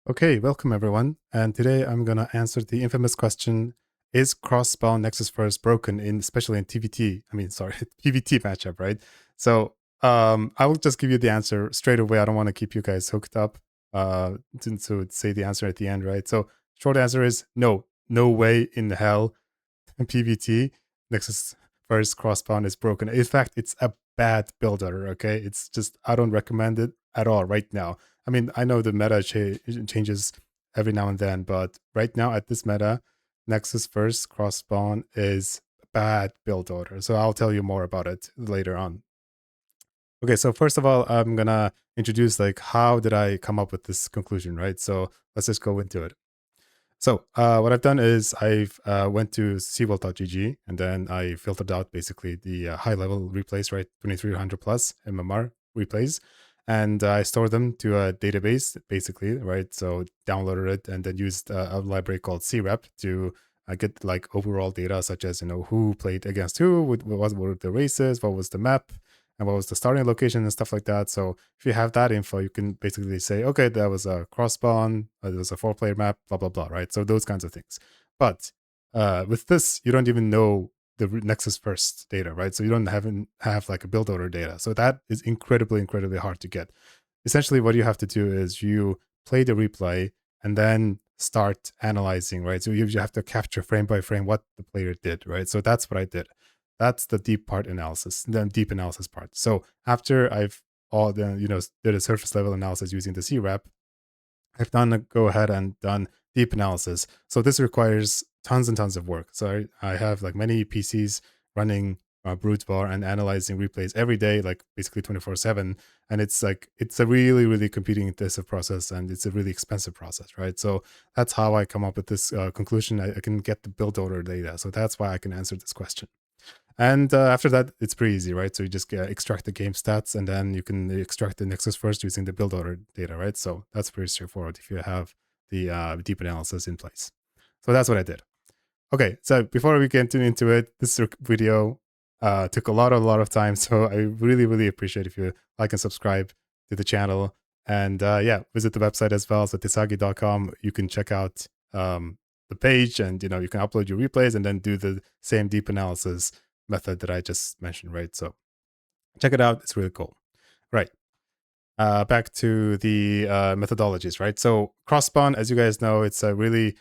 Okay, welcome everyone. And today I'm going to answer the infamous question, is cross-spawn Nexus First broken especially in TvT? PvT matchup, right? So I will just give you the answer straight away. I don't want to keep you guys hooked up to say the answer at the end, right? So short answer is no. No way in hell PvT Nexus First cross-spawn is broken. In fact, it's a bad builder, okay? It's just, I don't recommend it at all right now. I mean, I know the meta changes every now and then, but right now at this meta, Nexus First cross spawn is a bad build order. So I'll tell you more about it later on. Okay, so first of all, I'm gonna introduce like how did I come up with this conclusion, right? So let's just go into it. So what I've done is I've went to seaworld.gg and then I filtered out basically the high level replays, right? 2300 plus MMR replays. And I stored them to a database, basically, right? So downloaded it and then used a library called crep to get like overall data, such as, who played against who, what were the races, what was the map, and what was the starting location and stuff like that. So if you have that info, you can basically say, okay, that was a cross spawn, there was a 4-player map, blah, blah, blah, right? So those kinds of things. But with this, you don't even know the Nexus First data, right? So you don't have like a build order data. So that is incredibly, incredibly hard to get. Essentially, what you have to do is you play the replay and then start analyzing, right? So you have to capture frame by frame what the player did, right? So that's what I did. That's the deep part analysis, the deep analysis part. So after I've did a surface level analysis using the crep, I've go ahead and done deep analysis. So this requires tons and tons of work. So I have like many PCs running brute bar and analyzing replays every day, like basically 24/7. And it's a really, really computing intensive process, and it's a really expensive process, right? So that's how I come up with this conclusion. I can get the build order data. So that's why I can answer this question. And after that, it's pretty easy, right? So you just extract the game stats, and then you can extract the Nexus First using the build order data, right? So that's pretty straightforward if you have the deep analysis in place. So that's what I did. Okay, so before we get into it, this video took a lot of time. So I really, really appreciate if you like and subscribe to the channel. And yeah, visit the website as well. So tesagi.com. You can check out the page, and you can upload your replays and then do the same deep analysis method that I just mentioned, right? So check it out. It's really cool. Right. Back to the methodologies, right? So cross spawn, as you guys know, it's a really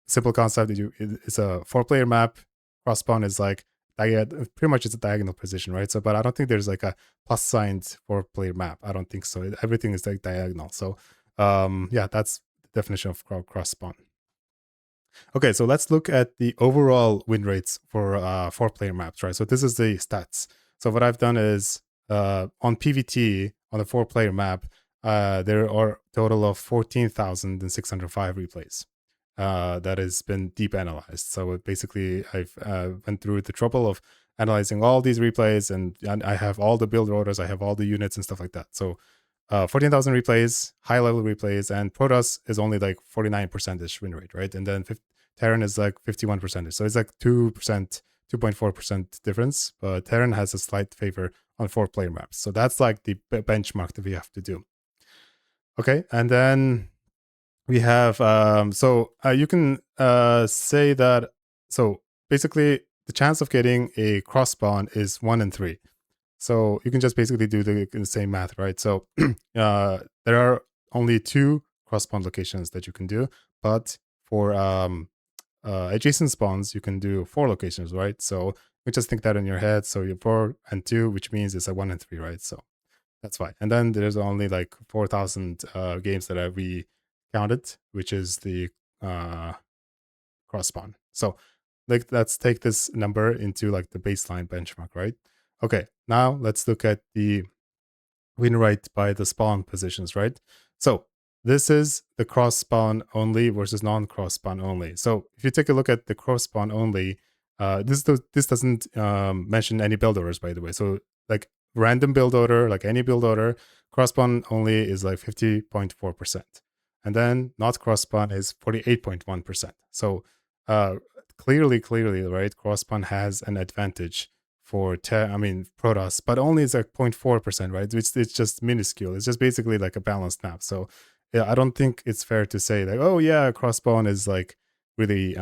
simple concept. It's a 4-player map. Cross spawn is like pretty much it's a diagonal position, right? So, but I don't think there's like a plus signed 4-player map. I don't think so. Everything is like diagonal. So, yeah, that's the definition of cross spawn. Okay, so let's look at the overall win rates for 4-player maps, right? So this is the stats. So what I've done is on PvT, on the 4-player map, there are a total of 14,605 replays that has been deep analyzed. So basically, I've went through the trouble of analyzing all these replays, and I have all the build orders, I have all the units and stuff like that. So 14,000 replays, high level replays, and Protoss is only like 49% win rate, right? And then Terran is like 51%. So it's like 2%, 2.4% difference. But Terran has a slight favor on 4-player maps. So that's like the benchmark that we have to do. Okay, and then we have, you can say that, so basically the chance of getting a cross spawn is 1 in 3. So you can just basically do the same math, right? So there are only 2 cross spawn locations that you can do, but for adjacent spawns, you can do 4 locations, right? So you just think that in your head. So you're 4 and 2, which means it's a 1 and 3, right? So that's why. And then there's only like 4,000 games that we counted, which is the cross spawn. So like let's take this number into like the baseline benchmark, right? Okay, now let's look at the win rate by the spawn positions, right? So this is the cross spawn only versus non-cross spawn only. So if you take a look at the cross spawn only, this doesn't mention any build orders, by the way. So like random build order, like any build order, cross spawn only is like 50.4%. And then not cross spawn is 48.1%. So clearly, right, cross spawn has an advantage for Protoss, but only it's like 0.4%, right? It's just minuscule. It's just basically like a balanced map. So yeah, I don't think it's fair to say like, oh yeah, crossbone is like really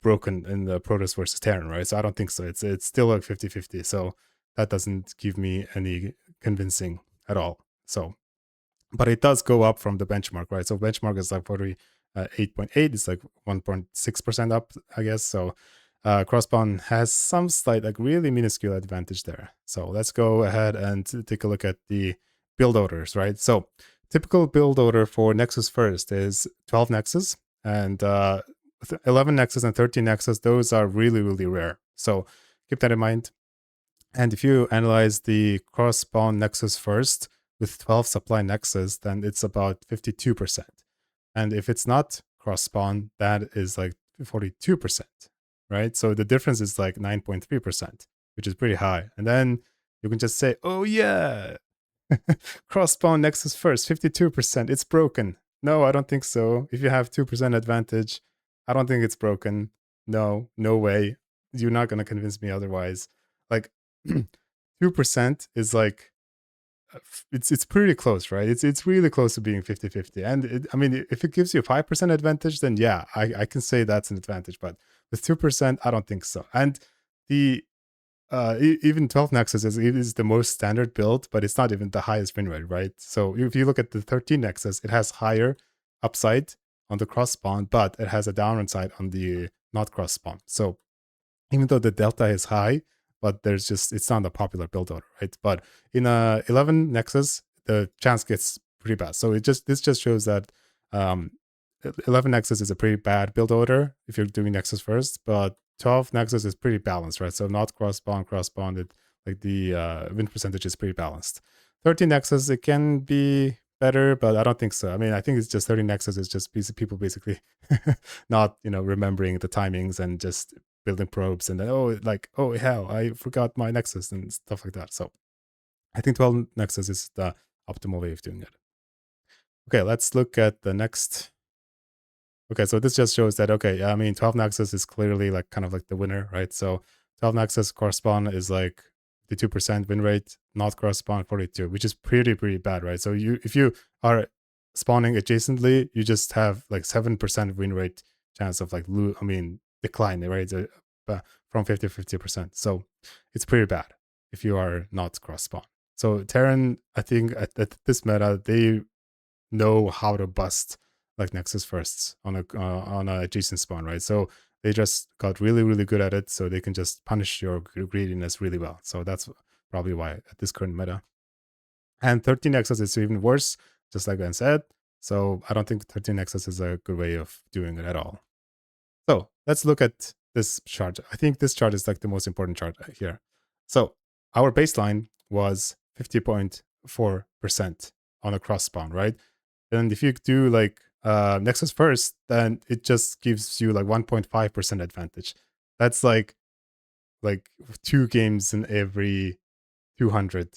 broken in the Protoss versus Terran, right? So I don't think so. It's still like 50-50. So that doesn't give me any convincing at all. So, but it does go up from the benchmark, right? So benchmark is like 48.8. It's like 1.6% up, I guess. So crossbone has some slight, like really minuscule advantage there. So let's go ahead and take a look at the build orders, right? So typical build order for Nexus First is 12 Nexus and 11 Nexus and 13 Nexus. Those are really, really rare. So keep that in mind. And if you analyze the cross-spawn Nexus First with 12 supply Nexus, then it's about 52%. And if it's not cross-spawn, that is like 42%, right? So the difference is like 9.3%, which is pretty high. And then you can just say, oh yeah, cross-spawn Nexus First, 52%, it's broken. No, I don't think so. If you have 2% advantage, I don't think it's broken. No, no way. You're not going to convince me otherwise. Like 2% is like it's pretty close, right? It's really close to being 50-50. And I mean, if it gives you a 5% advantage, then yeah, I can say that's an advantage. But with 2%, I don't think so. And the even 12 Nexus is the most standard build, but it's not even the highest win rate, right? So if you look at the 13 Nexus, it has higher upside on the cross spawn, but it has a downside on the not cross spawn. So even though the delta is high, but it's not a popular build order, right? But in 11 Nexus, the chance gets pretty bad. So this just shows that 11 Nexus is a pretty bad build order if you're doing Nexus First, but 12 Nexus is pretty balanced, right? So not cross bonded, like the win percentage is pretty balanced. 13 Nexus, it can be better, but I don't think so. I mean, I think it's just 13 Nexus is just people basically not, remembering the timings and just building probes and then, oh hell, I forgot my Nexus and stuff like that. So I think 12 Nexus is the optimal way of doing it. Okay, let's look at the next. Okay, so this just shows that, okay, I mean, 12 Nexus is clearly like kind of like the winner, right? So 12 Nexus correspond is like 52% win rate, not correspond 42, which is pretty bad, right? So if you are spawning adjacently, you just have like 7% win rate chance of like decline, right? From 50%. So it's pretty bad if you are not cross spawn. So Terran, I think at this meta, they know how to bust like Nexus Firsts on a adjacent spawn, right? So they just got really good at it, so they can just punish your greediness really well. So that's probably why at this current meta. And 13 Nexus is even worse, just like Ben said. So I don't think 13 Nexus is a good way of doing it at all. So let's look at this chart. I think this chart is like the most important chart here. So our baseline was 50.4% on a cross spawn, right? And if you do like Nexus First, then it just gives you like 1.5% advantage. That's like 2 games in every 200.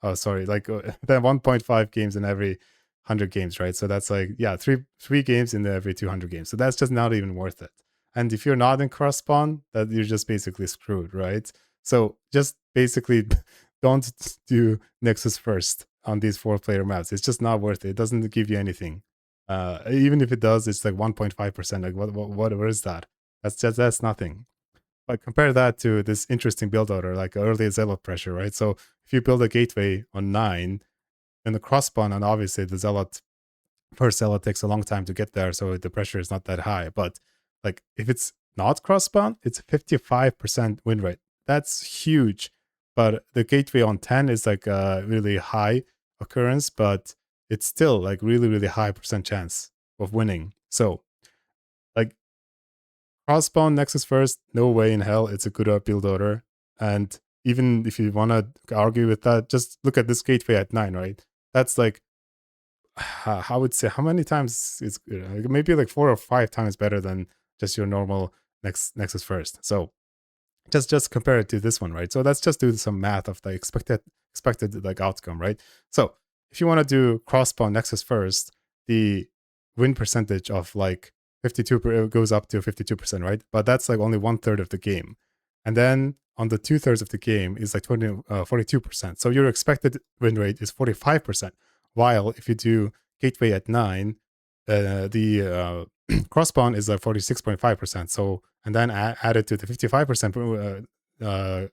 Oh, sorry, like then 1.5 games in every 100 games, right? So that's like, yeah, three games in every 200 games. So that's just not even worth it. And if you're not in cross spawn, that you're just basically screwed, right? So just basically don't do Nexus First on these 4-player maps. It's just not worth it. It doesn't give you anything. Even if it does, it's like 1.5%. Like what is that? That's nothing. But compare that to this interesting build order, like early Zealot pressure, right? So if you build a gateway on 9, then the cross spawn, and obviously the first Zealot takes a long time to get there, so the pressure is not that high. But like if it's not cross spawn, it's 55% win rate. That's huge. But the gateway on 10 is like a really high occurrence, but it's still like really high percent chance of winning. So like cross spawn Nexus First, no way in hell it's a good build order. And even if you want to argue with that, just look at this gateway at 9, right? That's like, I would say, how many times it's maybe like 4 or 5 times better than just your normal Nexus First. So just compare it to this one, right? So let's just do some math of the expected like outcome, right? So if you want to do cross spawn Nexus First, the win percentage of like 52 goes up to 52%, right? But that's like only 1/3 of the game. And then on the 2/3 of the game is like 42%. So your expected win rate is 45%. While if you do Gateway at 9, the cross-spawn is like 46.5%. So, and then added to the 55%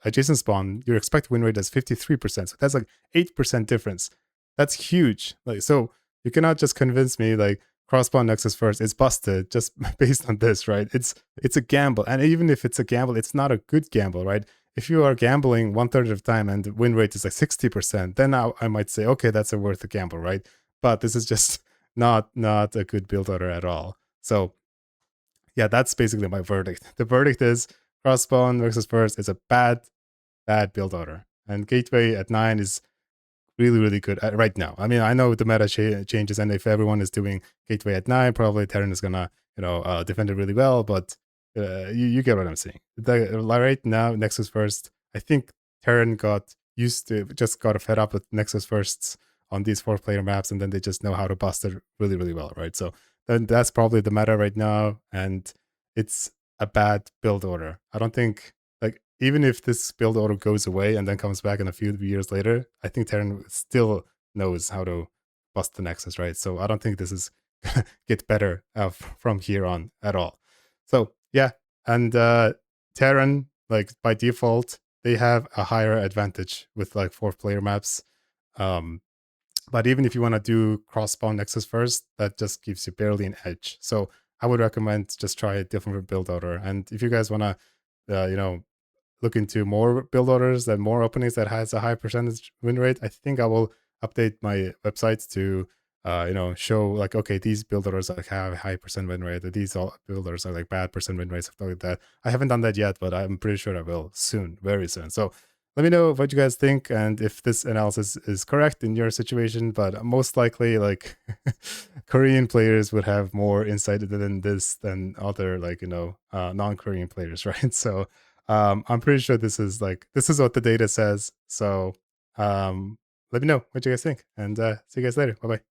adjacent spawn, your expected win rate is 53%. So that's like 8% difference. That's huge. Like, so you cannot just convince me like cross-spawn Nexus First is busted just based on this, right? It's a gamble. And even if it's a gamble, it's not a good gamble, right? If you are gambling 1/3 of the time and the win rate is like 60%, then I might say, okay, that's a worth a gamble, right? But this is just not a good build order at all. So yeah, that's basically my verdict. The verdict is cross-spawn Nexus First is a bad build order, and Gateway at 9 is really good right now. I mean, I know the meta changes, and if everyone is doing Gateway at 9, probably Terran is gonna defend it really well. But you get what I'm saying. Right now, Nexus First, I think Terran got fed up with Nexus Firsts on these 4-player maps, and then they just know how to bust it really well, right? So then that's probably the meta right now, and it's a bad build order. I don't think, like, even if this build order goes away and then comes back in a few years later, I think Terran still knows how to bust the Nexus, right? So I don't think this is gonna get better from here on at all. So yeah, and Terran, like by default, they have a higher advantage with like 4-player maps. But even if you want to do cross-spawn Nexus First, that just gives you barely an edge. So I would recommend just try a different build order. And if you guys want to, look into more build orders and more openings that has a high percentage win rate, I think I will update my websites to show like, okay, these build orders like have a high percent win rate, or these all build orders are like bad percent win rates, stuff like that. I haven't done that yet, but I'm pretty sure I will soon, very soon. So let me know what you guys think and if this analysis is correct in your situation. But most likely, like Korean players would have more insight than this than other non-Korean players, right? So I'm pretty sure this is what the data says. So let me know what you guys think, and see you guys later. Bye bye.